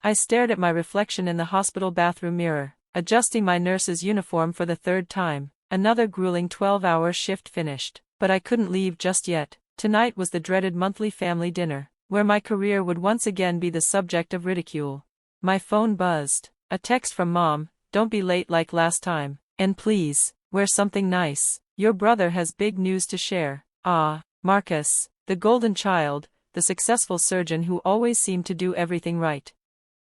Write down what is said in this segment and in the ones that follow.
I stared at my reflection in the hospital bathroom mirror, adjusting my nurse's uniform for the third time. Another grueling 12-hour shift finished, but I couldn't leave just yet. Tonight was the dreaded monthly family dinner, where my career would once again be the subject of ridicule. My phone buzzed. A text from Mom, "Don't be late like last time, and please, wear something nice. Your brother has big news to share." Ah, Marcus, the golden child, the successful surgeon who always seemed to do everything right.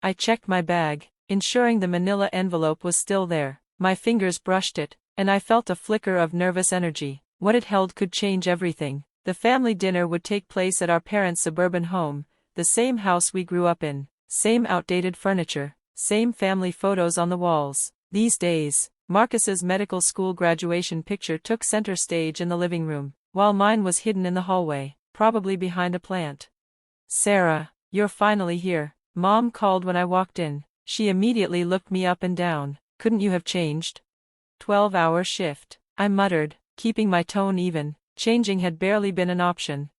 I checked my bag, ensuring the manila envelope was still there. My fingers brushed it, and I felt a flicker of nervous energy. What it held could change everything. The family dinner would take place at our parents' suburban home, the same house we grew up in, same outdated furniture, same family photos on the walls. These days, Marcus's medical school graduation picture took center stage in the living room, while mine was hidden in the hallway, probably behind a plant. "Sarah, you're finally here," Mom called when I walked in. She immediately looked me up and down. "Couldn't you have changed?" 12-hour shift, I muttered, keeping my tone even. Changing had barely been an option.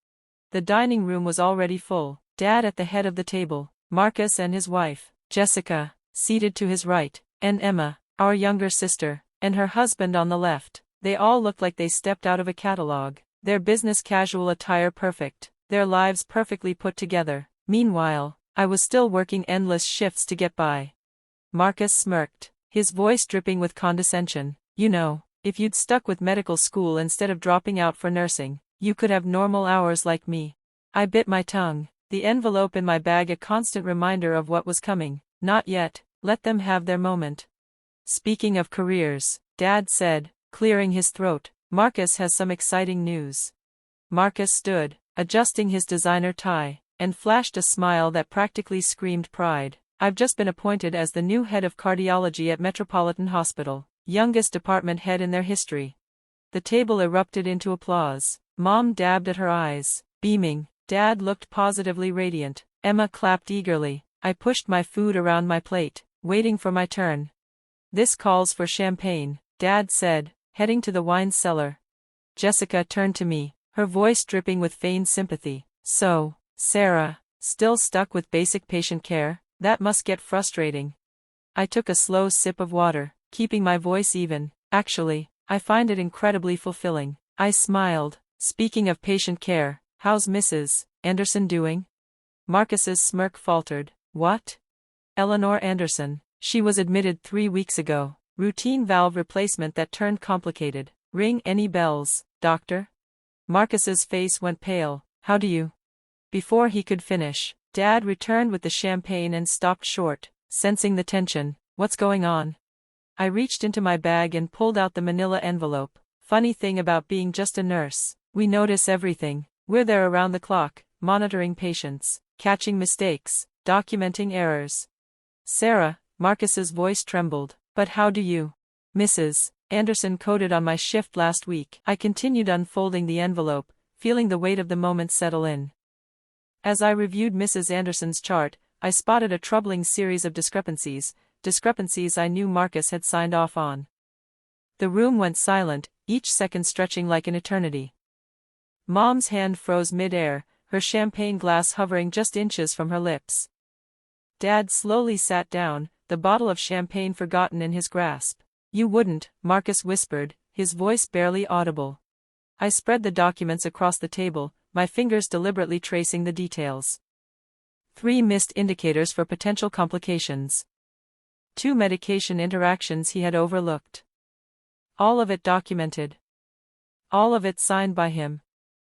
The dining room was already full. Dad at the head of the table, Marcus and his wife, Jessica, seated to his right, and Emma, our younger sister, and her husband on the left. They all looked like they stepped out of a catalog, their business casual attire perfect, their lives perfectly put together. Meanwhile, I was still working endless shifts to get by. Marcus smirked, his voice dripping with condescension. "You know, if you'd stuck with medical school instead of dropping out for nursing, you could have normal hours like me." I bit my tongue, the envelope in my bag a constant reminder of what was coming. Not yet, let them have their moment. "Speaking of careers," Dad said, clearing his throat, "Marcus has some exciting news." Marcus stood, adjusting his designer tie, and flashed a smile that practically screamed pride. "I've just been appointed as the new head of cardiology at Metropolitan Hospital, youngest department head in their history." The table erupted into applause. Mom dabbed at her eyes, beaming. Dad looked positively radiant. Emma clapped eagerly. I pushed my food around my plate, waiting for my turn. "This calls for champagne," Dad said, heading to the wine cellar. Jessica turned to me, her voice dripping with feigned sympathy. "So, Sarah, still stuck with basic patient care? That must get frustrating." I took a slow sip of water, keeping my voice even. "Actually, I find it incredibly fulfilling." I smiled. "Speaking of patient care, how's Mrs. Anderson doing?" Marcus's smirk faltered. "What?" "Eleanor Anderson. She was admitted 3 weeks ago. Routine valve replacement that turned complicated. Ring any bells, doctor?" Marcus's face went pale. "How do you?" Before he could finish, Dad returned with the champagne and stopped short, sensing the tension. "What's going on?" I reached into my bag and pulled out the manila envelope. "Funny thing about being just a nurse, we notice everything. We're there around the clock, monitoring patients, catching mistakes, documenting errors." "Sarah," Marcus's voice trembled, "but how do you?" "Mrs. Anderson coded on my shift last week." I continued unfolding the envelope, feeling the weight of the moment settle in. As I reviewed Mrs. Anderson's chart, I spotted a troubling series of discrepancies I knew Marcus had signed off on. The room went silent, each second stretching like an eternity. Mom's hand froze mid-air, her champagne glass hovering just inches from her lips. Dad slowly sat down, the bottle of champagne forgotten in his grasp. "You wouldn't," Marcus whispered, his voice barely audible. I spread the documents across the table, my fingers deliberately tracing the details. 3 missed indicators for potential complications. 2 medication interactions he had overlooked. All of it documented. All of it signed by him.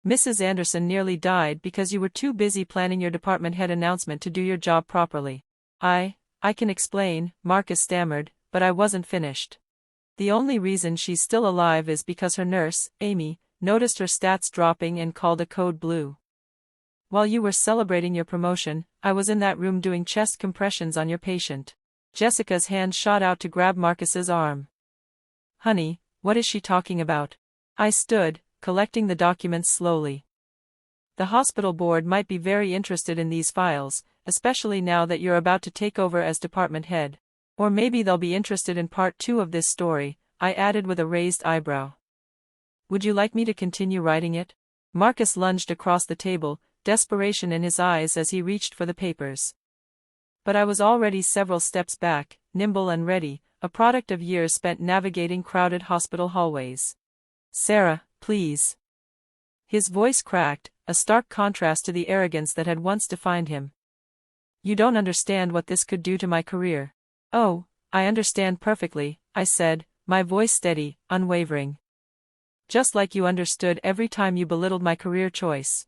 "Mrs. Anderson nearly died because you were too busy planning your department head announcement to do your job properly." I can explain," Marcus stammered, "but I wasn't finished. The only reason she's still alive is because her nurse, Amy, noticed her stats dropping and called a code blue. While you were celebrating your promotion, I was in that room doing chest compressions on your patient." Jessica's hand shot out to grab Marcus's arm. "Honey, what is she talking about?" I stood, collecting the documents slowly. "The hospital board might be very interested in these files, especially now that you're about to take over as department head. Or maybe they'll be interested in part 2 of this story," I added with a raised eyebrow. "Would you like me to continue writing it?" Marcus lunged across the table, desperation in his eyes as he reached for the papers. But I was already several steps back, nimble and ready, a product of years spent navigating crowded hospital hallways. "Sarah, please." His voice cracked, a stark contrast to the arrogance that had once defined him. "You don't understand what this could do to my career." "Oh, I understand perfectly," I said, my voice steady, unwavering. "Just like you understood every time you belittled my career choice.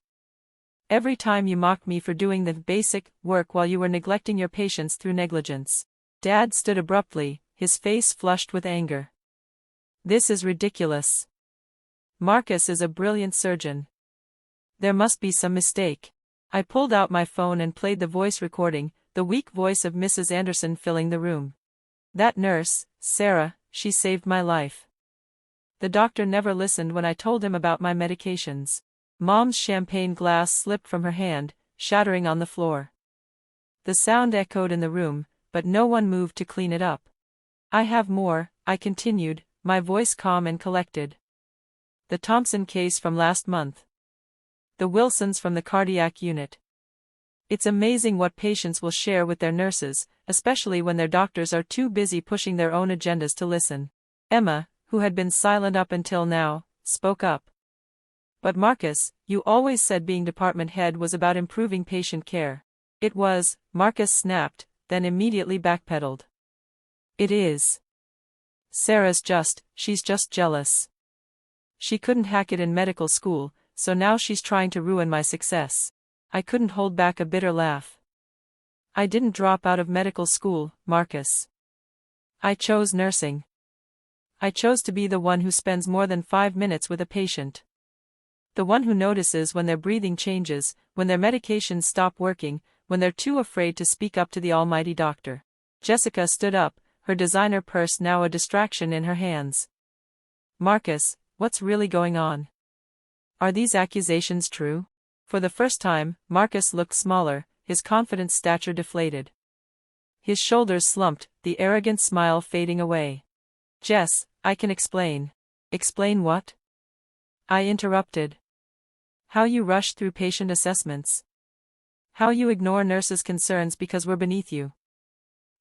Every time you mocked me for doing the basic work while you were neglecting your patients through negligence." Dad stood abruptly, his face flushed with anger. "This is ridiculous. Marcus is a brilliant surgeon. There must be some mistake." I pulled out my phone and played the voice recording, the weak voice of Mrs. Anderson filling the room. "That nurse, Sarah, she saved my life. The doctor never listened when I told him about my medications." Mom's champagne glass slipped from her hand, shattering on the floor. The sound echoed in the room, but no one moved to clean it up. "I have more," I continued, my voice calm and collected. "The Thompson case from last month. The Wilsons from the cardiac unit. It's amazing what patients will share with their nurses, especially when their doctors are too busy pushing their own agendas to listen." Emma, who had been silent up until now, spoke up. "But Marcus, you always said being department head was about improving patient care." "It was," Marcus snapped, then immediately backpedaled. "It is. She's just jealous. She couldn't hack it in medical school, so now she's trying to ruin my success." I couldn't hold back a bitter laugh. "I didn't drop out of medical school, Marcus. I chose nursing. I chose to be the one who spends more than 5 minutes with a patient. The one who notices when their breathing changes, when their medications stop working, when they're too afraid to speak up to the almighty doctor." Jessica stood up, her designer purse now a distraction in her hands. "Marcus, what's really going on? Are these accusations true?" For the first time, Marcus looked smaller, his confident stature deflated. His shoulders slumped, the arrogant smile fading away. "Jess, I can explain." "Explain what?" I interrupted. "How you rush through patient assessments. How you ignore nurses' concerns because we're beneath you.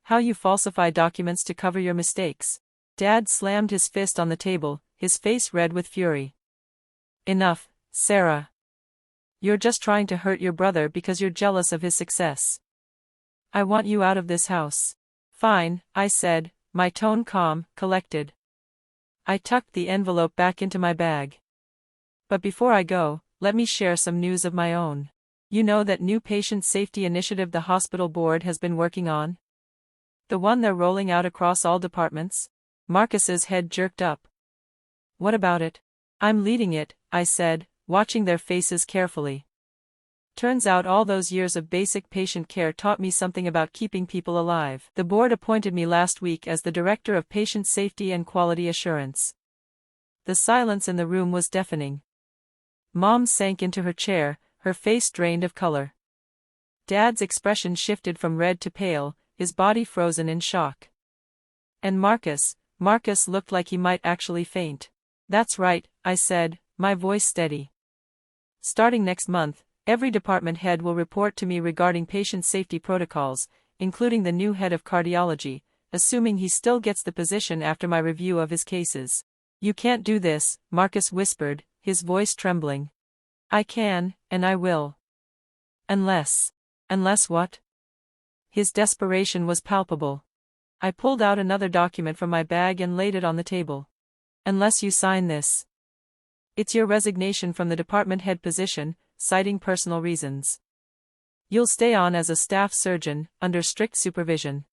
How you falsify documents to cover your mistakes." Dad slammed his fist on the table, his face red with fury. "Enough, Sarah. You're just trying to hurt your brother because you're jealous of his success. I want you out of this house." "Fine," I said, my tone calm, collected. I tucked the envelope back into my bag. "But before I go, let me share some news of my own. You know that new patient safety initiative the hospital board has been working on? The one they're rolling out across all departments?" Marcus's head jerked up. "What about it?" "I'm leading it," I said, watching their faces carefully. "Turns out all those years of basic patient care taught me something about keeping people alive. The board appointed me last week as the Director of Patient Safety and Quality Assurance." The silence in the room was deafening. Mom sank into her chair, her face drained of color. Dad's expression shifted from red to pale, his body frozen in shock. And Marcus looked like he might actually faint. "That's right," I said, my voice steady. "Starting next month, every department head will report to me regarding patient safety protocols, including the new head of cardiology, assuming he still gets the position after my review of his cases." "You can't do this," Marcus whispered, his voice trembling. "I can, and I will. Unless what?" His desperation was palpable. I pulled out another document from my bag and laid it on the table. "Unless you sign this. It's your resignation from the department head position, citing personal reasons. You'll stay on as a staff surgeon, under strict supervision.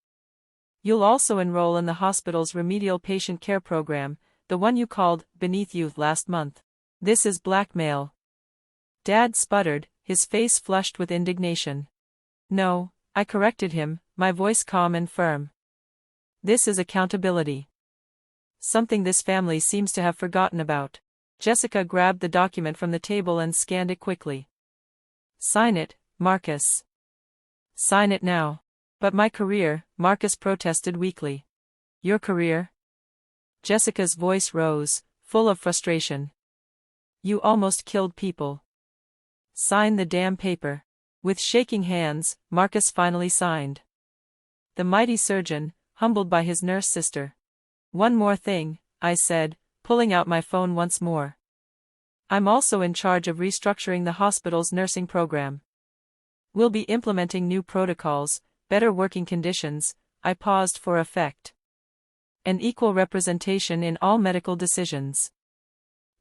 You'll also enroll in the hospital's remedial patient care program, the one you called beneath you last month." "This is blackmail." Dad sputtered, his face flushed with indignation. "No," I corrected him, my voice calm and firm. "This is accountability. Something this family seems to have forgotten about." Jessica grabbed the document from the table and scanned it quickly. "Sign it, Marcus. Sign it now." "But my career," Marcus protested weakly. "Your career?" Jessica's voice rose, full of frustration. "You almost killed people. Sign the damn paper." With shaking hands, Marcus finally signed. the mighty surgeon, humbled by his nurse sister. "One more thing," I said, pulling out my phone once more. "I'm also in charge of restructuring the hospital's nursing program. We'll be implementing new protocols, better working conditions," I paused for effect. "And equal representation in all medical decisions.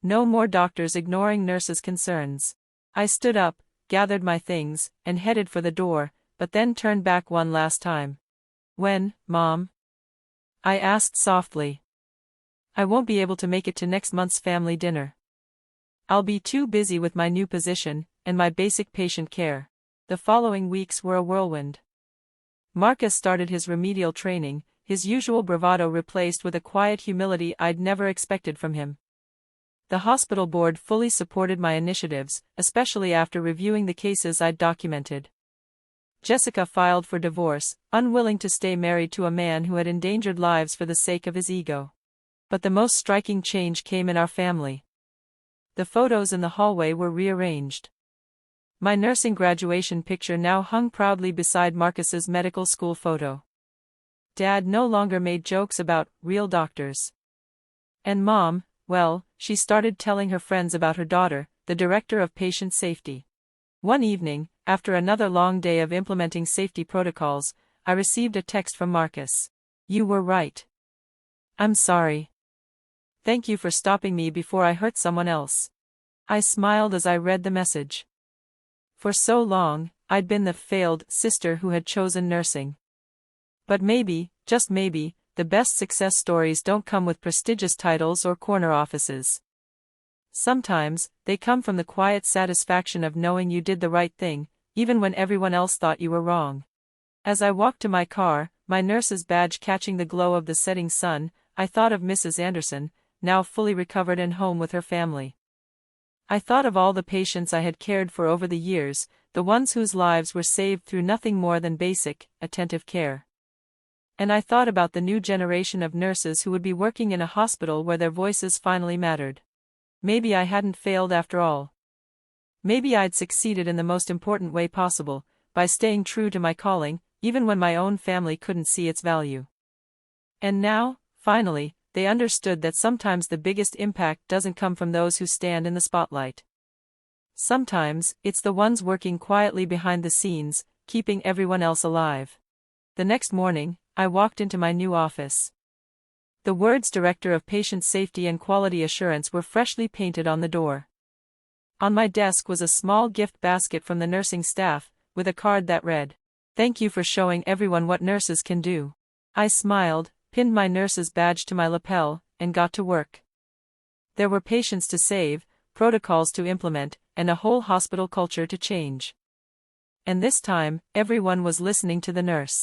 No more doctors ignoring nurses' concerns." I stood up, gathered my things, and headed for the door, but then turned back one last time. "When, Mom?" I asked softly. "I won't be able to make it to next month's family dinner. I'll be too busy with my new position and my basic patient care." The following weeks were a whirlwind. Marcus started his remedial training, his usual bravado replaced with a quiet humility I'd never expected from him. The hospital board fully supported my initiatives, especially after reviewing the cases I'd documented. Jessica filed for divorce, unwilling to stay married to a man who had endangered lives for the sake of his ego. But the most striking change came in our family. The photos in the hallway were rearranged. My nursing graduation picture now hung proudly beside Marcus's medical school photo. Dad no longer made jokes about real doctors. And Mom, well, she started telling her friends about her daughter, the director of patient safety. One evening, after another long day of implementing safety protocols, I received a text from Marcus. "You were right. I'm sorry. Thank you for stopping me before I hurt someone else." I smiled as I read the message. For so long, I'd been the failed sister who had chosen nursing. But maybe, just maybe, the best success stories don't come with prestigious titles or corner offices. Sometimes, they come from the quiet satisfaction of knowing you did the right thing, even when everyone else thought you were wrong. As I walked to my car, my nurse's badge catching the glow of the setting sun, I thought of Mrs. Anderson, now fully recovered and home with her family. I thought of all the patients I had cared for over the years, the ones whose lives were saved through nothing more than basic, attentive care. And I thought about the new generation of nurses who would be working in a hospital where their voices finally mattered. Maybe I hadn't failed after all. Maybe I'd succeeded in the most important way possible, by staying true to my calling, even when my own family couldn't see its value. And now, finally, they understood that sometimes the biggest impact doesn't come from those who stand in the spotlight. Sometimes, it's the ones working quietly behind the scenes, keeping everyone else alive. The next morning, I walked into my new office. The words Director of Patient Safety and Quality Assurance were freshly painted on the door. On my desk was a small gift basket from the nursing staff, with a card that read, "Thank you for showing everyone what nurses can do." I smiled, pinned my nurse's badge to my lapel, and got to work. There were patients to save, protocols to implement, and a whole hospital culture to change. And this time, everyone was listening to the nurse.